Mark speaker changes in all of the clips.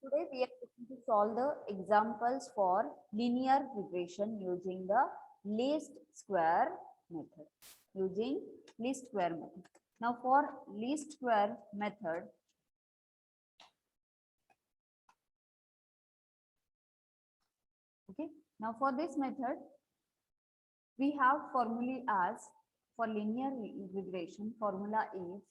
Speaker 1: Today we are going to solve the examples for linear regression using the least square method. Using least square method. Now for least square method, okay. Now for this method, we have formulae as for linear regression. Formula is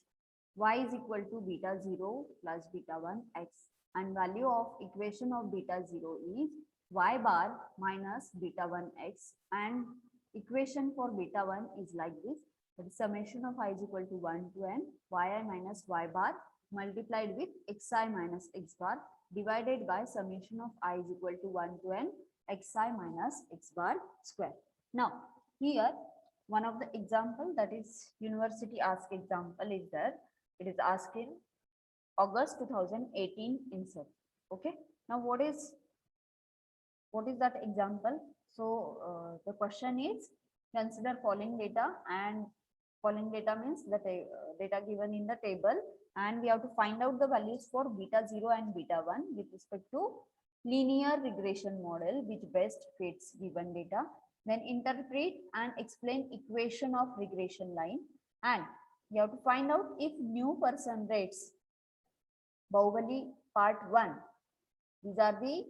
Speaker 1: y is equal to beta 0 plus beta 1 x, and value of equation of beta 0 is y bar minus beta 1 x, and equation for beta 1 is like this, that is summation of I is equal to 1 to n yi minus y bar multiplied with xi minus x bar divided by summation of I is equal to 1 to n xi minus x bar square. Now here one of the example, that is university ask example, is that it is asking August 2018 insert. Okay. Now what is that example? So the question is, consider following data, and following data means the data given in the table, and we have to find out the values for beta 0 and beta 1 with respect to linear regression model which best fits given data. Then interpret and explain equation of regression line, and you have to find out if new person rates Bahubali part 1. These are the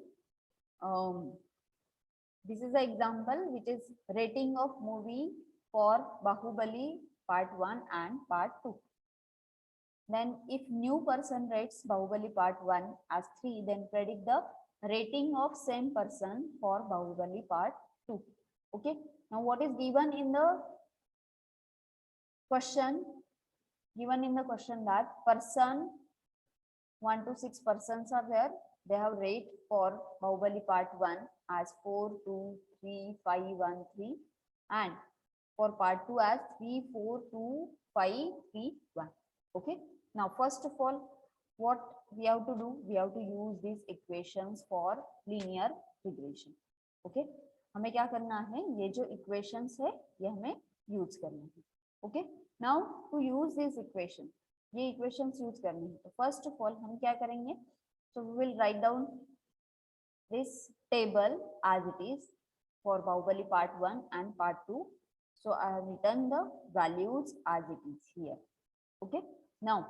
Speaker 1: this is the example which is rating of movie for Bahubali part 1 and part 2. Then if new person rates Bahubali part 1 as 3, then predict the rating of same person for Bahubali part 2. Okay. Now what is given in the question? Given in the question that person 1 to 6 persons are there. They have rate for Bahubali part 1 as 4, 2, 3, 5, 1, 3, and for part 2 as 3, 4, 2, 5, 3, 1. Okay. Now first of all, what we have to do? We have to use these equations for linear regression. Okay. हमें क्या करना है? ये जो equations है ये हमें use करना है. Okay. Now to use this equation, ये equations use करनी है. तो first of all हम क्या करेंगे? So we will write down this table as it is for Bahubali part 1 and part 2. So I have written the values as it is here. Okay. Now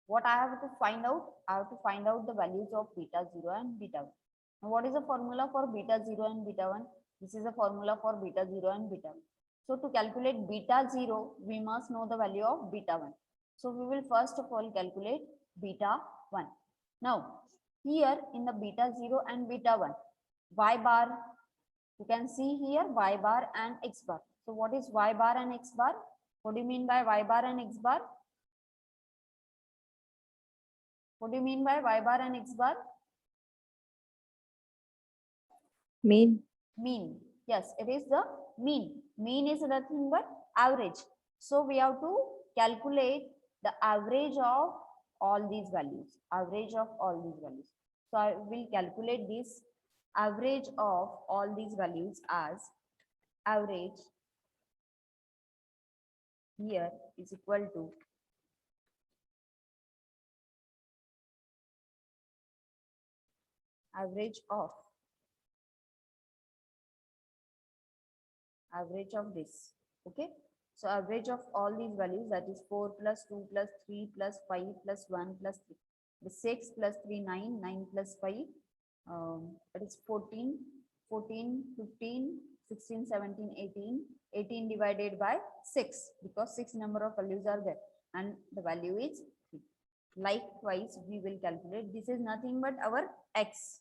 Speaker 1: what I have to find out? I have to find out the values of beta 0 and beta 1. Now what is the formula for beta 0 and beta 1? This is the formula for beta 0 and beta 1. So to calculate beta 0, we must know the value of beta 1. So we will first of all calculate beta 1. Now here in the beta 0 and beta 1, y bar, you can see here y bar and x bar. So what is y bar and x bar? What do you mean by y bar and x bar? What do you mean by y bar and x bar?
Speaker 2: Mean.
Speaker 1: Mean. Yes, it is the mean. Mean is nothing but average. So we have to calculate the average of all these values. Average of all these values. So I will calculate this average of all these values as average here is equal to average of this. Okay. So average of all these values, that is 4 plus 2 plus 3 plus 5 plus 1 plus 3. The 6 plus 3, 9, 9 plus 5, that is 14, 14, 15, 16, 17, 18, 18 divided by 6, because 6 number of values are there and the value is 3. Likewise, we will calculate, this is nothing but our x.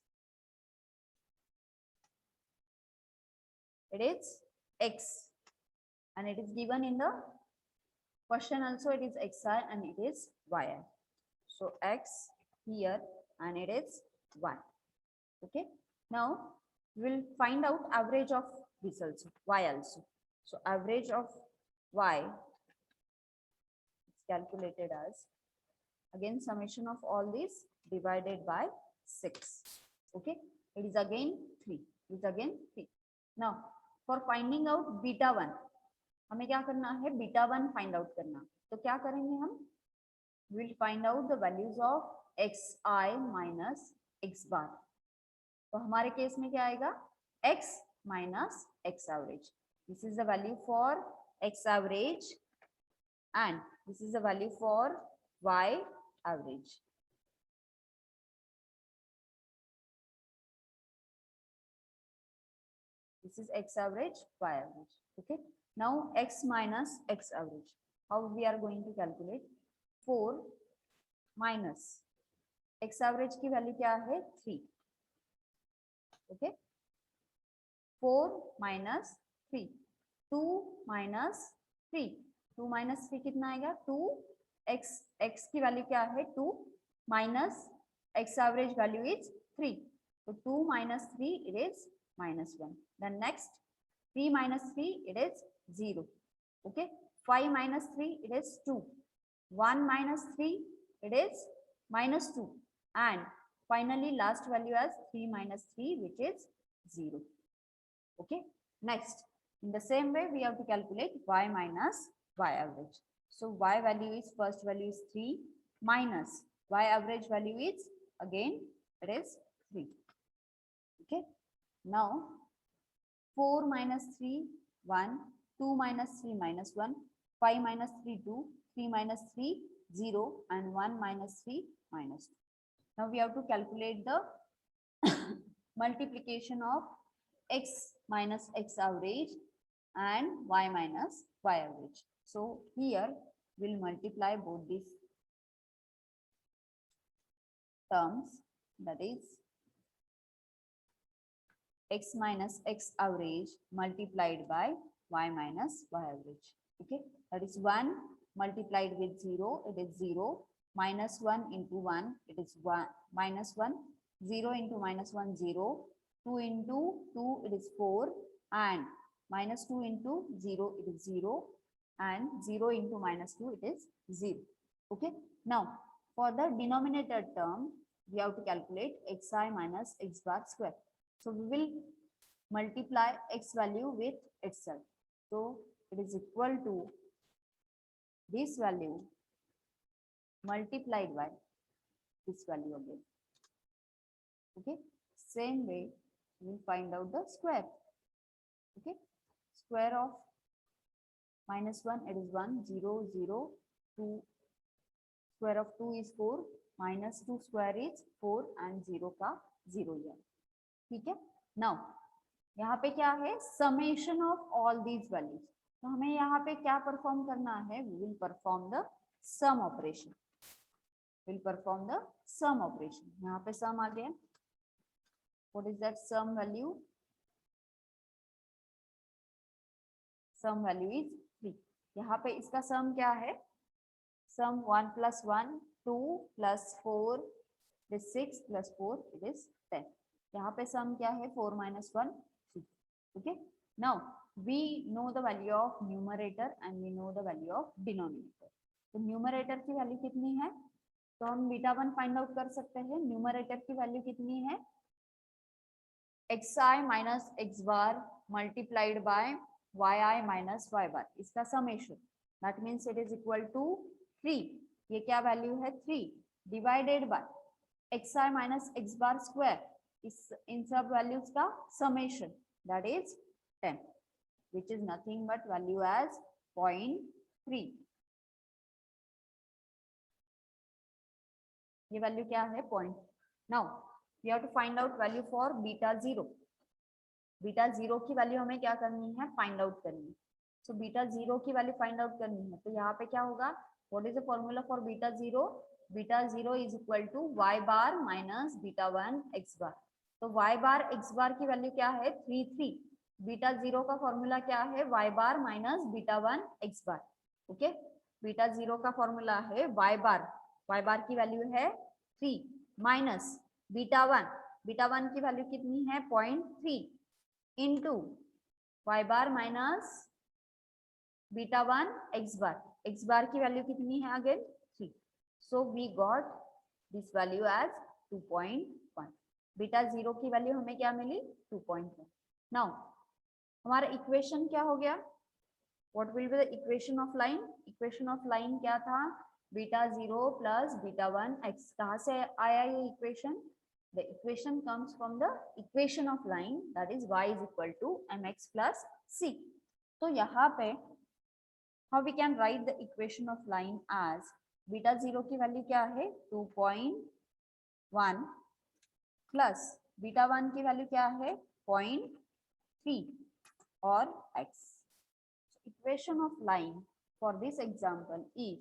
Speaker 1: It is x, and it is given in the question also, it is xi and it is yi. So x here and it is 1. Okay. Now we will find out average of this also, y also. So average of y is calculated as, again, summation of all these divided by 6. Okay. It is again 3. It is again 3. Now for finding out beta 1, हमें क्या करना है? beta 1 find out करना. तो क्या करेंगे हम? We will find out the values of x i minus x bar. तो हमारे केस में क्या आएगा, x minus x average. This is the value for x average and this is the value for y average. This is x average, y average. Okay. Now x minus x average. How we are going to calculate? 4 minus x average की value क्या है, 3. Okay. 4 minus 3. 2 minus 3. 2 minus 3 कितना आएगा, 2 x की value क्या है, 2 minus x average value is 3. तो 2 minus 3 it is -1. Then next 3 minus 3 it is 0. Okay. 5 minus 3 it is 2. 1 minus 3 it is -2. And finally last value as 3 minus 3 which is 0. Okay. Next in the same way we have to calculate y minus y average. So y value is, first value is 3 minus y average value is again it is 3. Okay. Now 4 minus 3 1, 2 minus 3 -1, 5 minus 3 2, 3 minus 3 0 and 1 minus 3 -2. Now we have to calculate the multiplication of x minus x average and y minus y average. So here we'll multiply both these terms, that is x minus x average multiplied by y minus y average. Okay, that is 1 multiplied with 0, it is 0, minus 1 into 1, it is 1 minus 1, 0 into -1 0, 2 into 2 it is 4, and minus 2 into 0 it is 0, and 0 into -2 it is 0. Okay. Now for the denominator term we have to calculate xi minus x bar square. So we will multiply x value with itself. So it is equal to this value multiplied by this value again. Okay. Same way we will find out the square. Okay. Square of -1 it is 1, 0 0, 2, square of 2 is 4, -2 square is 4 and 0 का 0 है. ठीक है. Now यहाँ पे क्या है, summation of all these values. तो हमें यहाँ पे क्या परफॉर्म करना है, we will perform the sum operation. Will perform the sum operation. यहाँ पे sum आ गया. What is that sum value? Sum value is 3. यहाँ पे इसका सम क्या है, sum 1 + 1 2 + 4 it is 6 + 4 it is 10. यहाँ पे सम क्या है, 4 - 1 3. Okay. Now we know the value of numerator and we know the value of denominator. तो न्यूमरेटर की वैल्यू कितनी है, तो हम β1 फाइंड आउट कर सकते हैं. न्यूमरेटर की वैल्यू कितनी है, xi minus x bar multiplied by yi minus y bar. इसका summation that means it is equal to 3. ये क्या वैल्यू है, 3 divided by xi minus x bar square. इन सब वैल्यूज का summation that is 10, which is nothing but value as 0.3. ये value क्या है, 0. Now we have to find out value for β0. β0 की value हमें क्या करनी है, फाइंड आउट करनी है. सो β0 की वैल्यू फाइंड आउट करनी है. तो यहाँ पे क्या होगा, what is the formula for β0? β0 is equal to y bar minus β1 x bar. तो y बार x बार की वैल्यू क्या है, 3 3. β0 का फॉर्मूला क्या है, y बार माइनस β1 x बार. ओके. β0 का फॉर्मूला है y बार की वैल्यू है 3 माइनस β1 की वैल्यू कितनी है, 0.3 into y bar minus β1 x bar की वैल्यू कितनी है, again 3. So we got this value as 2.1. β0 की वैल्यू हमें क्या मिली, 2.1. नाउ हमारा इक्वेशन क्या हो गया, what will be the equation of line? Equation of line क्या था, बीटा 0 प्लस बीटा 1 x कहाँ से आया ये equation? The equation comes from the equation of line that is y is equal to mx plus c. तो यहाँ पे how we can write the equation of line as beta 0 की value क्या है 2.1 प्लस बीटा 1 की value क्या है 0.3 और x. Equation of line for this example is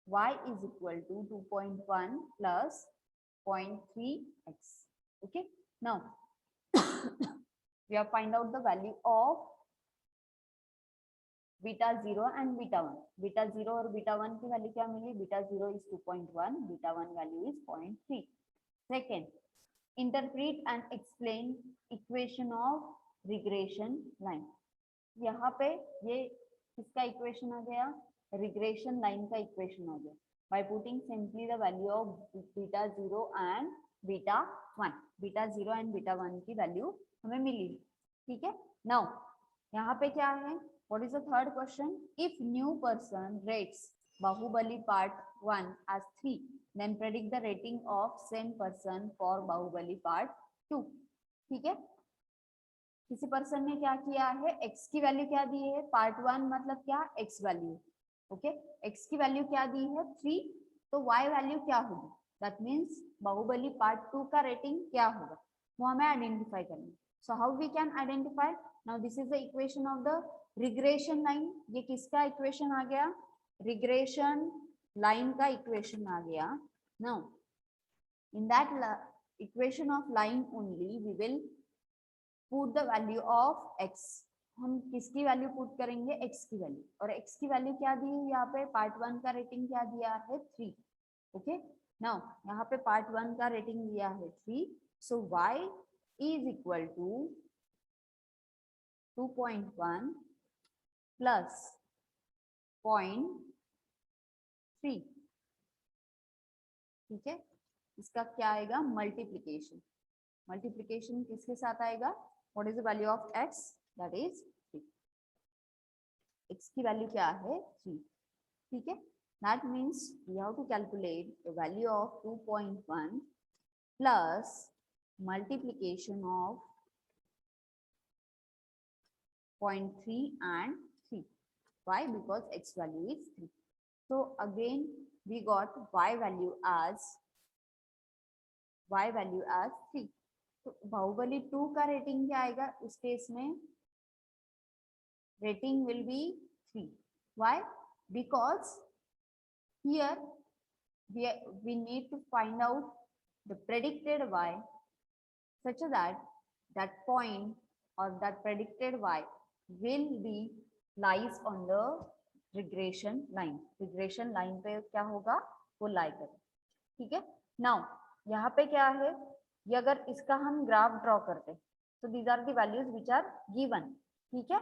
Speaker 1: y is equal to 2.1 plus 0.3x. Okay, now we have find out the value of beta 0 and beta 1. Beta 0 और beta 1 की value क्या मिली? Beta 0 is 2.1, beta 1 value is 0.3. Second, interpret and explain equation of regression line. यहाँ पे ये किसका equation आ गया? Regression line का इक्वेशन आ गया by putting simply the value of beta 0 and beta 1. Beta 0 and beta 1 की वैल्यू हमें मिली. ठीक है. नाउ यहाँ पे क्या है? What is the third question? If new person rates Baahubali part 1 as 3 then predict the rating of same person for Baahubali part 2. ठीक है. किसी पर्सन ने क्या किया है? x की वैल्यू क्या दी है? पार्ट 1 मतलब क्या? x value. ओके, x की वैल्यू क्या दी है? 3. तो y वैल्यू क्या होगी? दैट मींस बाहुबली पार्ट 2 का रेटिंग क्या होगा वो हमें आइडेंटिफाई करना है. So how we can identify? Now this is the equation of the regression line. ये किसका इक्वेशन आ गया? रिग्रेशन लाइन का इक्वेशन आ गया. Now in that equation of line only we will put the value of x. हम किसकी value put करेंगे? x की वैल्यू. और x की वैल्यू क्या दी है यहाँ पे? पार्ट 1 का रेटिंग क्या दिया है? 3. ओके, नाउ यहाँ पे पार्ट 1 का रेटिंग दिया है 3. So y is equal to 2.1 plus 0.3. ठीक है. इसका क्या आएगा? मल्टीप्लीकेशन. मल्टीप्लीकेशन किसके साथ आएगा? What is the value of x? That is 3. x की वैल्यू क्या है? 3. ठीक है. That means we have to calculate the value of 2.1 plus multiplication of 0.3 and 3. Why? Because x value is 3. So again we got y value as 3. तो बाहुबली 2 का rating क्या आएगा? उस केस में rating will be 3. Why? Because here we need to find out the predicted y such that that point or that predicted y will be lies on the regression line. regression line पे क्या होगा? वो लाई करें. ठीक है. Now यहाँ पे क्या है? ये अगर इसका हम ग्राफ ड्रॉ करते तो these are the values which are given. ठीक है.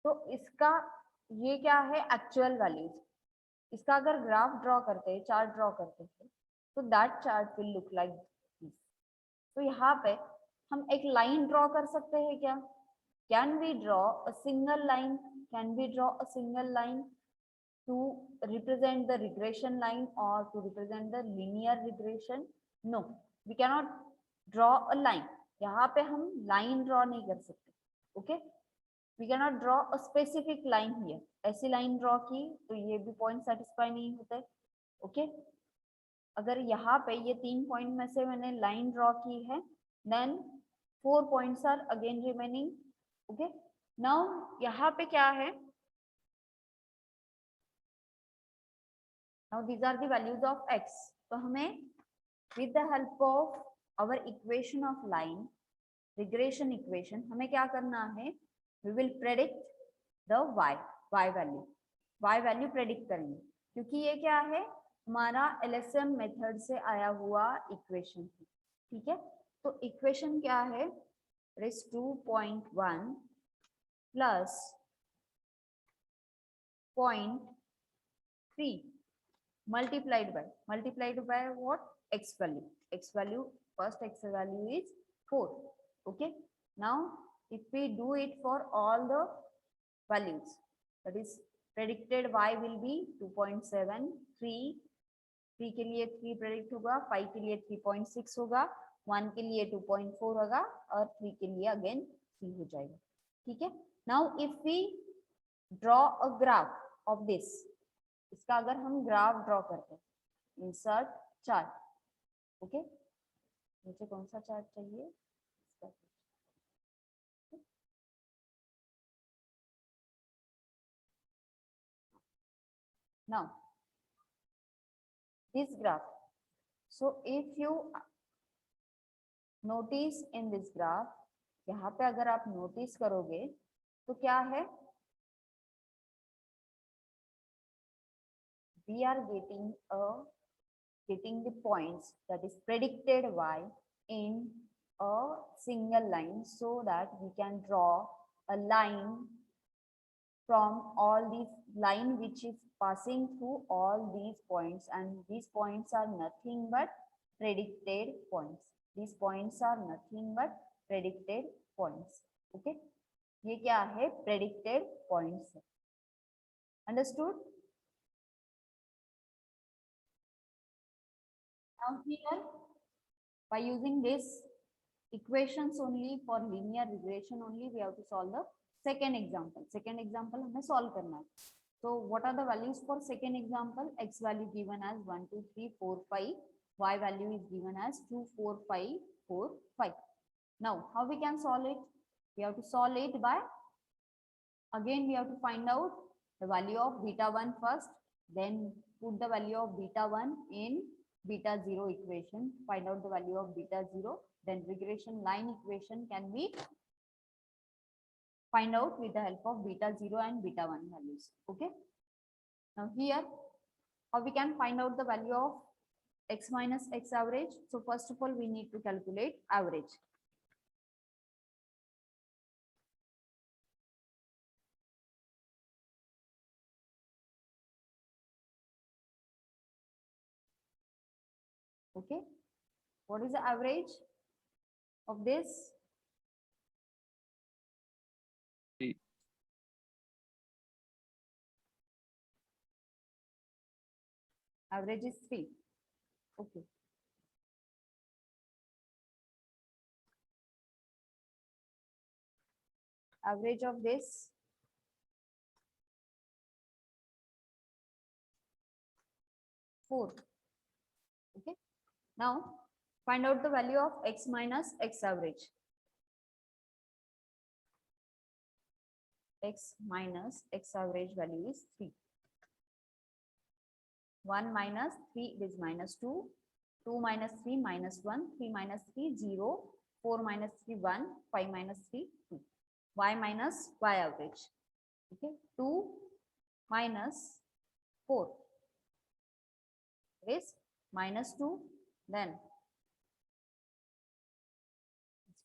Speaker 1: तो इसका ये क्या है? Actual values. इसका अगर ग्राफ ड्रॉ करते, चार्ट ड्रॉ करते हैं तो that chart will look like this. तो यहाँ पे हम एक लाइन ड्रॉ कर सकते हैं क्या? Can we draw a single line? Can we draw a single line to represent the regression line or to represent the linear regression? No, we cannot draw a line. यहाँ पे हम line draw नहीं कर सकते. Okay, we cannot draw a specific line here. ऐसी line draw की तो ये भी पॉइंट सेटिस्फाई नहीं होते. ओके, अगर यहाँ पे ये 3 पॉइंट में से मैंने लाइन ड्रॉ की है then 4 points are again remaining. Okay, now यहाँ पे क्या है? Now these are the values of x. तो हमें with the help of our equation of line, regression equation, हमें क्या करना है? We will predict the y value. y value predict करेंगे क्योंकि ये क्या है? हमारा LSM मेथड से आया हुआ इक्वेशन है. ठीक है. तो इक्वेशन क्या है? It is 2.1 plus 0.3 multiplied by what? X value. X value, first X value is 4. Okay, now if we do it for all the values, that is predicted y will be 2.7, 3 के लिए 3 predict होगा, 5 के लिए 3.6 होगा, 1 के लिए 2.4 होगा और 3 के लिए अगेन 3 हो जाएगा. ठीक है. Now if we draw a graph of this, इसका अगर हम ग्राफ ड्रॉ करते हैं, इंसर्ट चार्ट. ओके, मुझे कौन सा चार्ट चाहिए? Now this graph, so if you notice in this graph, यहाँ पे अगर आप नोटिस करोगे तो क्या है, we are getting the points that is predicted y in a single line, so that we can draw a line from all these line which is passing through all these points, and these points are nothing but predicted points. These points are nothing but predicted points. Okay, ये क्या है? Predicted points. Understood? Now here, by using this equations only for linear regression only, we have to solve the second example. Second example हमें solve करना है. So what are the values for second example? X value given as 1, 2, 3, 4, 5. Y value is given as 2, 4, 5, 4, 5. Now how we can solve it? We have to solve it by, again we have to find out the value of beta 1 first, then put the value of beta 1 in beta 0 equation, find out the value of beta 0, then regression line equation can be find out with the help of beta 0 and beta 1 values. Okay, now here how we can find out the value of x minus x average? So first of all we need to calculate average. Okay, what is the average of this?
Speaker 2: 3.
Speaker 1: Average is 3. Okay. Average of this 4. Okay. Now find out the value of x minus x average. X minus x average value is 3. 1 minus 3 is minus 2. 2 minus 3 minus 1. 3 minus 3 0. 4 minus 3 1. 5 minus 3 2. Y minus y average. Okay. 2 minus 4 is minus 2. Then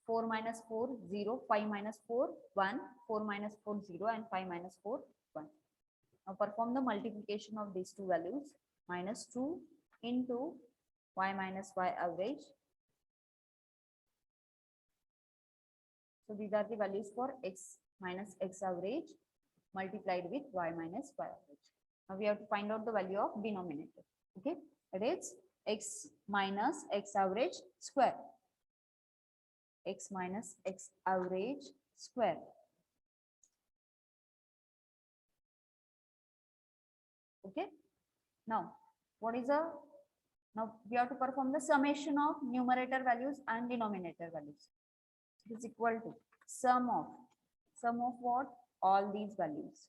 Speaker 1: 4 minus 4 0. 5 minus 4 1. 4 minus 4 0 and 5 minus 4 1. Now perform the multiplication of these two values. Minus 2 into y minus y average. So these are the values for x minus x average multiplied with y minus y average. Now we have to find out the value of denominator. Okay, it is x minus x average square. X minus x average square. Okay. Now what is the, now we have to perform the summation of numerator values and denominator values. It is equal to sum of what? All these values.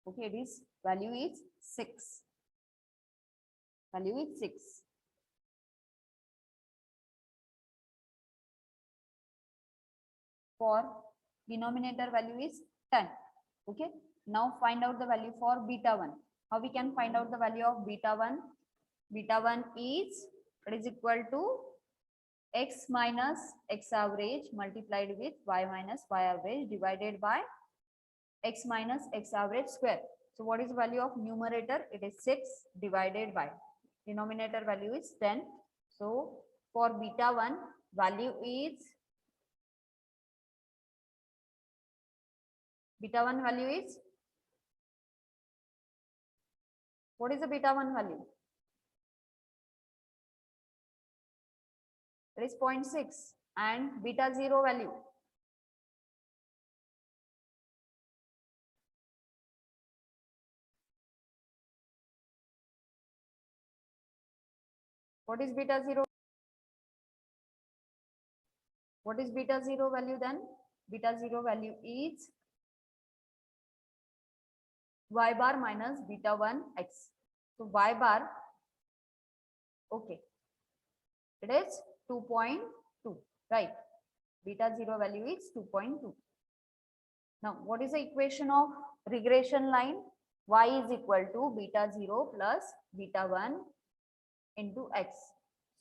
Speaker 1: Okay, this value is 6. Value is 6. For denominator value is 10. Okay. Now find out the value for beta 1. How we can find out the value of beta 1? Beta 1 is, it is equal to x minus x average multiplied with y minus y average divided by x minus x average square. So what is the value of numerator? It is 6 divided by denominator value is 10. So for beta 1 value is, beta 1 value is What is the beta 1 value? It is 0.6 and beta 0 value. What is beta 0? What is beta 0 value then? Beta 0 value is y bar minus beta 1 x. So y bar, okay, it is 2.2, right? Beta 0 value is 2.2. Now, what is the equation of regression line? Y is equal to beta 0 plus beta 1 into x.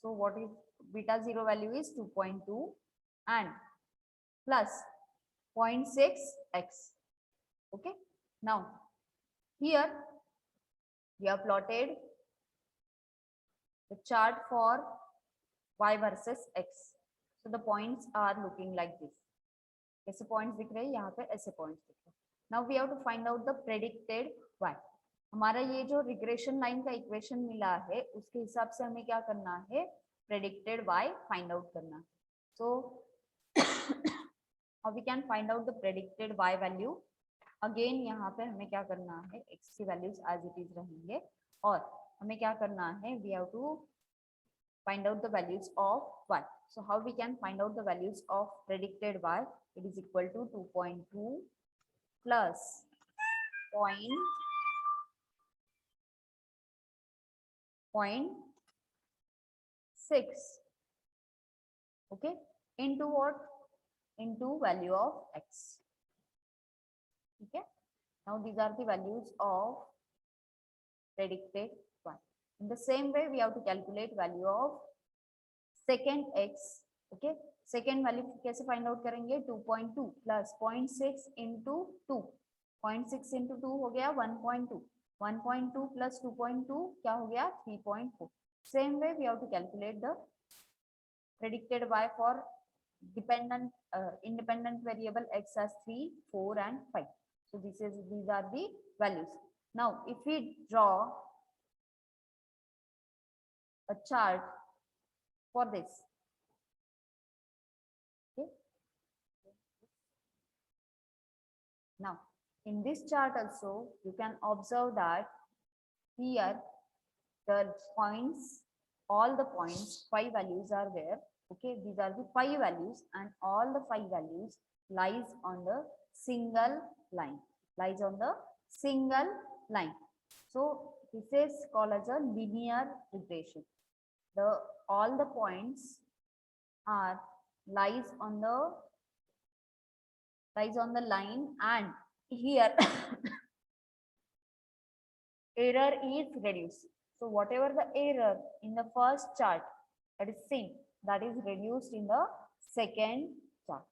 Speaker 1: So what is beta 0 value is 2.2 and plus 0.6 x. Okay. Now, here we have plotted the chart for y versus x. So the points are looking like this. ऐसे points दिख रहे हैं, यहाँ पे ऐसे points दिख रहे हैं. Now we have to find out the predicted y. हमारा ये जो रिग्रेशन लाइन का इक्वेशन मिला है उसके हिसाब से हमें क्या करना है, प्रेडिक्टेड y फाइंड आउट करना है. So how we can find out the predicted y value. Again यहाँ पे हमें क्या करना है, x की वैल्यूज एज इट इज रहेंगे और हमें क्या करना है, we have to find out the values of y. So how we can find out the values of predicted y? It is equal to 2.2 plus 0.6, okay, into what? Into value of x. Okay. Now these are the values of predicted y. In the same way, we have to calculate value of second x. Okay, second value कैसे find out करेंगे? 2.2 plus 0.6 into 2. 0.6 into 2 हो गया 1.2. 1.2 plus 2.2 क्या हो गया? 3.4. Same way, we have to calculate the predicted y for dependent independent variable x as 3, 4, and 5. So these are the values. Now, if we draw a chart for this. Okay. Now, in this chart also, you can observe that here the points, all the points, 5 values are there. Okay, these are the 5 values and all the 5 values lies on the single line, lies on the single line. So this is called as a linear regression. All the points are lies on the line, and here error is reduced. So whatever the error in the first chart that is seen, that is reduced in the second chart.